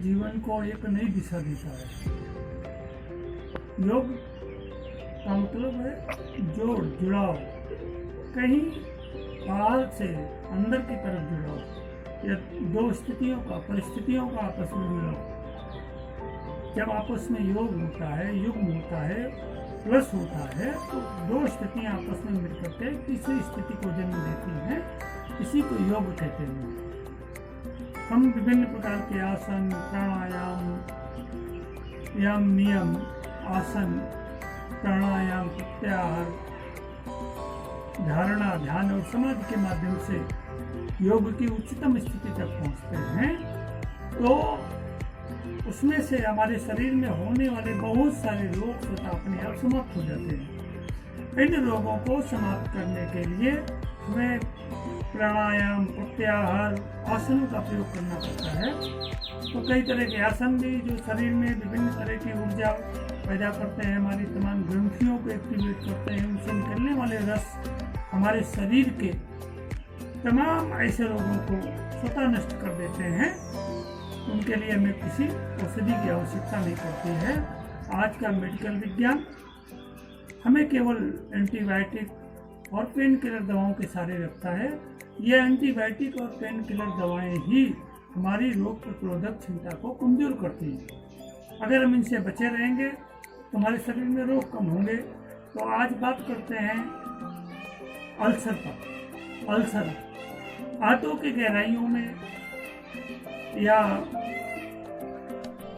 जीवन को एक नई दिशा देता है। योग का मतलब है जोड़, जुड़ाव, कहीं बाहर से अंदर की तरफ जुड़ाव, या दो स्थितियों का, परिस्थितियों का आपस में जुड़ाव। जब आपस में योग होता है, युग्म होता है, प्लस होता है, तो दो स्थितियां आपस में मिलकर के तीसरी स्थिति को जन्म देती हैं। इसी को योग कहते हैं। हम विभिन्न प्रकार के आसन, प्राणायाम, यम नियम, आसन, प्राणायाम, प्रत्याहार, धारणा, ध्यान और समाधि के माध्यम से योग की उच्चतम स्थिति तक पहुंचते हैं। तो उसमें से हमारे शरीर में होने वाले बहुत सारे रोग स्वतः अपने आप समाप्त हो जाते हैं। इन रोगों को समाप्त करने के लिए हमें प्राणायाम, प्रत्याहार, आसनों का प्रयोग करना पड़ता है। तो कई तरह के आसन भी जो शरीर में विभिन्न तरह की ऊर्जा पैदा करते हैं, हमारी तमाम ग्रंथियों को एक्टिवेट करते हैं, उनसे निकलने वाले रस हमारे शरीर के तमाम ऐसे रोगों को स्वतः नष्ट कर देते हैं। उनके लिए हमें किसी औषधि की आवश्यकता नहीं पड़ती है। आज का मेडिकल विज्ञान हमें केवल एंटीबायोटिक और पेन किलर दवाओं के सहारे रखता है। यह एंटीबायोटिक और पेन किलर दवाएं ही हमारी रोग प्रतिरोधक क्षमता को कमजोर करती हैं। अगर हम इनसे बचे रहेंगे तो हमारे शरीर में रोग कम होंगे। तो आज बात करते हैं अल्सर पर। अल्सर आंतों की गहराइयों में या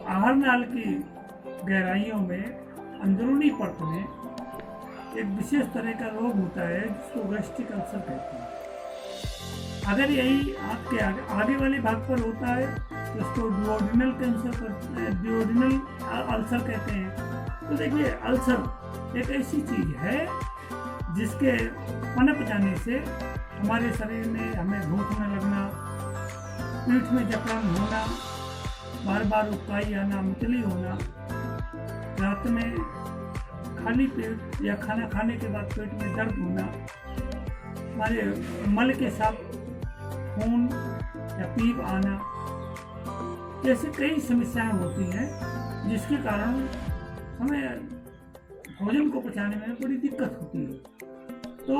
आहार नाल की गहराइयों में, अंदरूनी परत में एक विशेष तरह का रोग होता है जिसको गैस्ट्रिक अल्सर कहते हैं। अगर यही आंत के आगे वाले भाग पर होता है तो इसको डुओडेनल कैंसर, डुओडेनल अल्सर कहते हैं। तो देखिए, अल्सर एक ऐसी चीज है जिसके पनप जाने से हमारे शरीर में हमें भूख न लगना, पीठ में जकड़न होना, बार बार उकाई आना, मतली होना, रात में खाली पेट या खाना खाने के बाद पेट में दर्द होना, हमारे मल के साथ खून या पीप आना, जैसे कई समस्याएं होती हैं जिसके कारण हमें भोजन को पचाने में बड़ी दिक्कत होती है। तो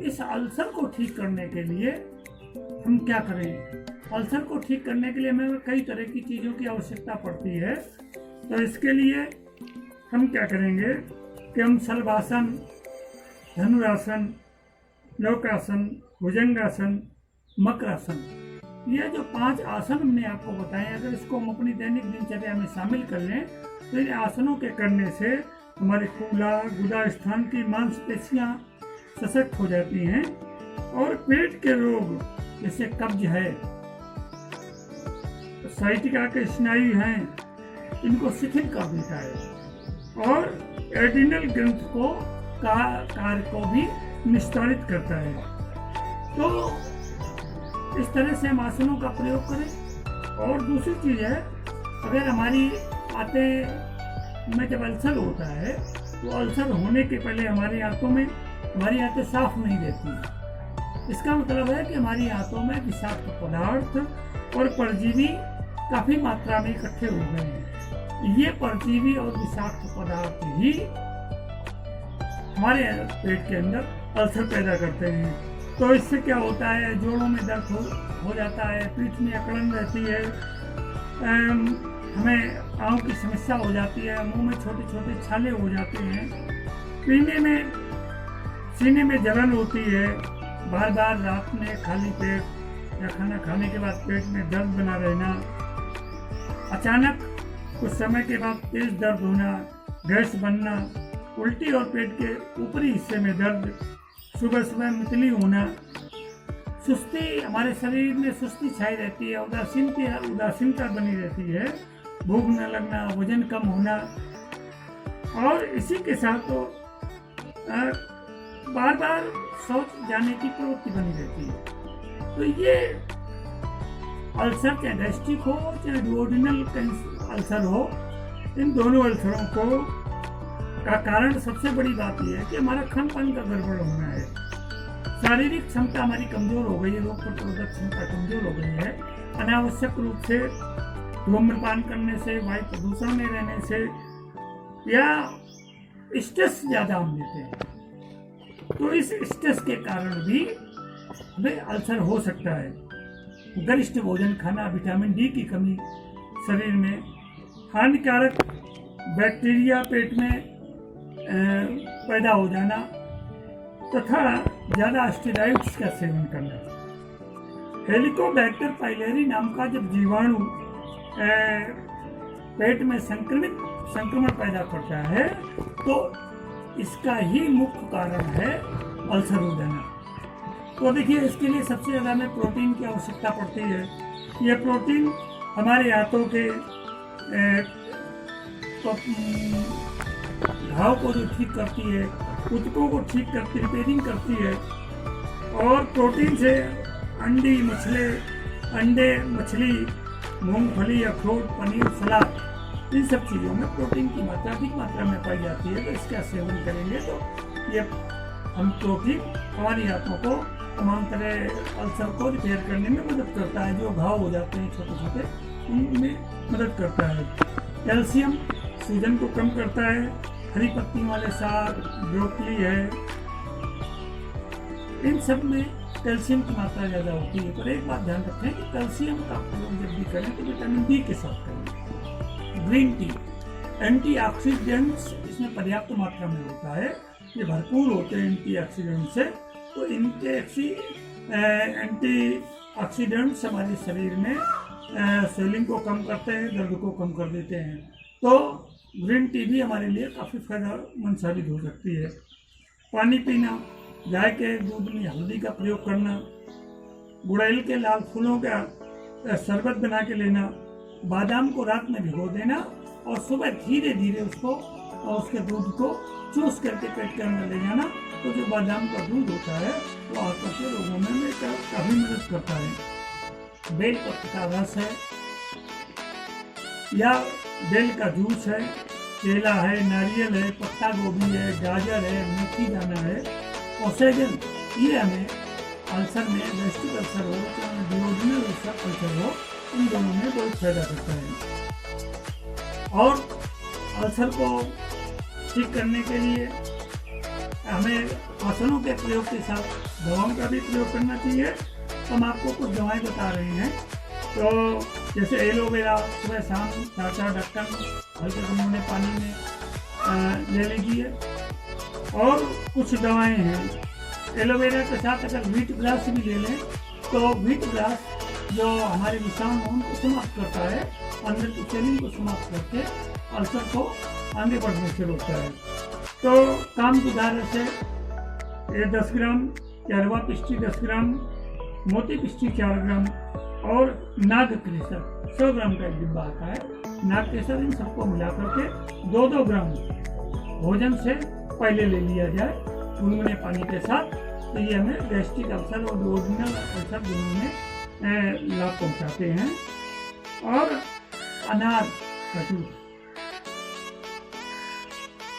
इस अल्सर को ठीक करने के लिए हम क्या करें? अल्सर को ठीक करने के लिए हमें कई तरह की चीज़ों की आवश्यकता पड़ती है। तो इसके लिए हम क्या करेंगे कि हम शलभासन, धनुरासन, लौकासन, भुजंगासन, मकरासन, ये जो 5 आसन हमने आपको बताए, अगर इसको हम अपनी दैनिक दिनचर्या में शामिल कर लें तो इन आसनों के करने से हमारे कूला गुदा स्थान की मांसपेशियां सशक्त हो जाती हैं और पेट के रोग जैसे कब्ज है, साइटिका के स्नायु हैं, इनको शिथिल कर देता है और एड्रिनल ग्रंथ को कार्य को भी निस्तारित करता है। तो इस तरह से हम आसनों का प्रयोग करें। और दूसरी चीज़ है, अगर हमारी आंतें में जब अल्सर होता है तो अल्सर होने के पहले हमारी आंतें साफ नहीं रहती हैं। इसका मतलब है कि हमारी आंतों में विषाक्त पदार्थ और परजीवी काफ़ी मात्रा में इकट्ठे हो गए हैं। ये परजीवी और विषाक्त पदार्थ ही हमारे पेट के अंदर अल्सर पैदा करते हैं। तो इससे क्या होता है, जोड़ों में दर्द हो जाता है, पीठ में अकड़न रहती है, हमें आंखों की समस्या हो जाती है, मुंह में छोटे छोटे छाले हो जाते हैं, सीने में जलन होती है, बार बार रात में खाली पेट या खाना खाने के बाद पेट में दर्द बना रहना, अचानक कुछ समय के बाद तेज दर्द होना, गैस बनना, उल्टी और पेट के ऊपरी हिस्से में दर्द, सुबह सुबह मतली होना, सुस्ती, हमारे शरीर में सुस्ती छाई रहती है, उदासीनता बनी रहती है, भूख न लगना, वजन कम होना, और इसी के साथ तो बार बार शौच जाने की प्रवृत्ति बनी रहती है। तो ये अल्सर चाहे गैस्ट्रिक हो चाहे डुओडेनल अल्सर हो, इन दोनों अल्सरों को का कारण सबसे बड़ी बात यह है कि हमारा खान पान का गड़बड़ होना है। शारीरिक क्षमता हमारी कमजोर हो गई है, रोग प्रतिरोधक क्षमता कमजोर हो गई है, अनावश्यक रूप से धूम्रपान करने से, वायु प्रदूषण में रहने से, या स्ट्रेस ज़्यादा हम लेते हैं तो इस स्ट्रेस के कारण भी हमें अल्सर हो सकता है। गरिष्ठ भोजन खाना, विटामिन डी की कमी शरीर में, हानिकारक बैक्टीरिया पेट में पैदा हो जाना तथा ज़्यादा स्टेरॉइड्स का सेवन करना। हेलिकोबैक्टर पाइलेरी नाम का जब जीवाणु पेट में संक्रमण पैदा करता है तो इसका ही मुख्य कारण है अल्सर हो जाना। तो देखिए, इसके लिए सबसे ज़्यादा हमें प्रोटीन की आवश्यकता पड़ती है। यह प्रोटीन हमारे हाथों के घाव को जो ठीक करती है, ऊतकों को ठीक करती, रिपेयरिंग करती है। और प्रोटीन से अंडे, मछली, मूंगफली, अखरोट, पनीर, सलाद, इन सब चीज़ों में प्रोटीन की मात्रा अधिक मात्रा में पाई जाती है। तो इसका सेवन करेंगे तो ये हम प्रोटीन हमारी आंतों को तमाम तरह अल्सर को रिपेयर करने में मदद करता है। जो घाव हो जाते हैं छोटे छोटे, उनमें मदद करता है। कैल्शियम सूजन को कम करता है। हरी पत्तियों वाले साग, ब्रोकली है, इन सब में कैल्शियम की मात्रा ज़्यादा होती है। पर एक बात ध्यान रखें कि कैल्शियम का प्रयोग जब भी करें तो विटामिन डी के साथ करें। ग्रीन टी एंटीऑक्सीडेंट्स इसमें पर्याप्त मात्रा में होता है, ये भरपूर होते हैं एंटीऑक्सीडेंट से। तो इनके एंटीऑक्सीडेंट्स हमारे शरीर में स्वेलिंग को कम करते हैं, दर्द को कम कर देते हैं। तो ग्रीन टी भी हमारे लिए काफ़ी फायदेमंद साबित हो सकती है। पानी पीना, गाय के दूध में हल्दी का प्रयोग करना, गुड़ैल के लाल फूलों का शरबत बना के लेना, बादाम को रात में भिगो देना और सुबह धीरे धीरे उसको और उसके दूध को चूस करके पेट के अंदर ले जाना। तो जो बादाम का दूध होता है वो आंतों के रोगों में काफ़ी मदद करता है। बेल पत्र का रस है या बेल का जूस है, केला है, नारियल है, पत्ता गोभी है, गाजर है, मेथी दाना है, ऑक्सीजन, ये हमें अल्सर में, गैस्ट्रिक अल्सर हो चाहे डिओजिनल अल्सर हो, इन दोनों में बहुत फायदा करता है। और अल्सर को ठीक करने के लिए हमें आसनों के प्रयोग के साथ दवाओं का भी प्रयोग करना चाहिए। हम आपको कुछ दवाएं बता रहे हैं। तो जैसे एलोवेरा सुबह शाम 4 ढक्कन हल्के गुनगुने पानी में ले लीजिए। और कुछ दवाएं हैं, एलोवेरा के साथ अगर व्हीट ग्रास भी ले लें तो व्हीट ग्रास जो हमारे विषाणु उनको समाप्त करता है, अंदर की स्वेलिंग को समाप्त करके अल्सर को आगे बढ़ने से रोकता है। तो काम सुधार से ये 10 ग्राम, कैरवा पिष्टी 10 ग्राम, मोती पिष्टी 4 ग्राम और नाग केसर 100 ग्राम का एक डिब्बा आता है। नाग केसर, इन सबको मिला करके 2-2 ग्राम भोजन से पहले ले लिया जाए गुनगुने पानी के साथ। तो ये हमें गैस्ट्रिक अल्सर और डिओजिनल अल्सर दोनों में लाभ पहुंचाते हैं। और अनार का जूस,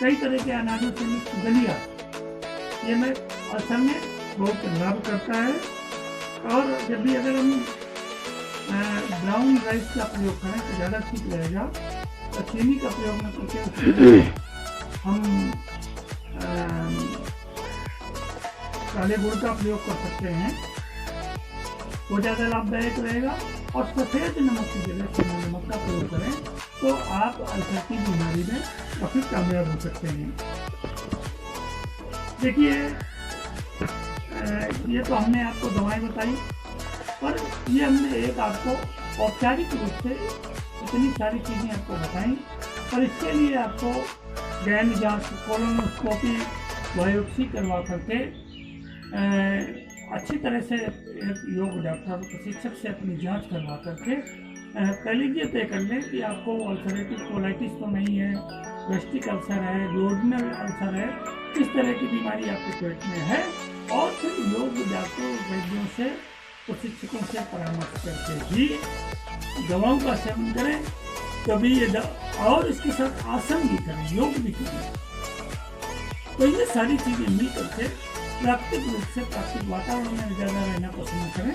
कई तरह के अनाजों से मिक्स दलिया, ये में अल्सर में बहुत लाभ करता है। और जब भी अगर हम ब्राउन राइस का प्रयोग करें तो ज़्यादा ठीक रहेगा। तो चीनी का प्रयोग न करके हम काले गुड़ का प्रयोग कर सकते हैं, वो ज़्यादा लाभदायक रहेगा। और सफ़ेद नमक की जगह चीनी नमक का प्रयोग करें तो आप अल्सर की बीमारी में काफ़ी कामयाब हो सकते हैं। देखिए, ये तो हमने आपको दवाएं बताई, पर ये हमने एक आपको औपचारिक रूप से इतनी सारी चीज़ें आपको बताई। और इसके लिए आपको गहन जांच, कोलोनोस्कोपी, बायोप्सी करवा करके अच्छी तरह से एक योग डॉक्टर प्रशिक्षक से अपनी जांच करवा करके पहले ये तय कर लें कि आपको अल्सरेटिव कोलाइटिस तो नहीं है, गैस्ट्रिक अल्सर है, डिओजिनल अल्सर है, किस तरह की बीमारी आपके पेट में है। और फिर योग डॉक्टर वैद्यों से, प्रशिक्षकों से परामर्श करके ही दवाओं का सेवन करें। कभी ये और इसके साथ आसन भी करें, योग भी करें। तो ये सारी चीज़ें मिल करके प्राकृतिक रूप से प्राकृतिक वातावरण में ज़्यादा रहना पसंद करें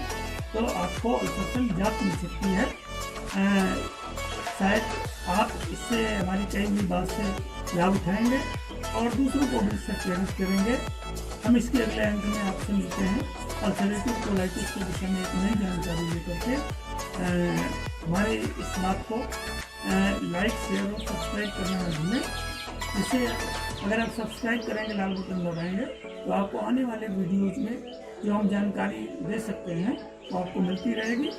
तो आपको अल्सर से निजात मिल सकती है। शायद आप इससे हमारी कही हुई बात से लाभ उठाएंगे और दूसरों को भी इससे प्रेरित करेंगे। हम इसके अगले अंक में आपसे मिलते हैं अल्सरेटिव कोलाइटिस के विषय में एक नई जानकारी लेकर के। हमारे इस बात को लाइक, शेयर और सब्सक्राइब करना न भूलें। इससे अगर आप सब्सक्राइब करेंगे, लाल बटन दबाएंगे, तो आपको आने वाले वीडियोज़ में जो हम जानकारी दे सकते हैं वो आपको मिलती रहेगी।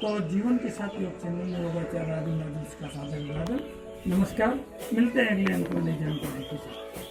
तो जीवन के साथ योग चैनल में योगाचार्य आदि का साधन। नमस्कार, मिलते हैं अगले अंक में नई जानकारी के साथ।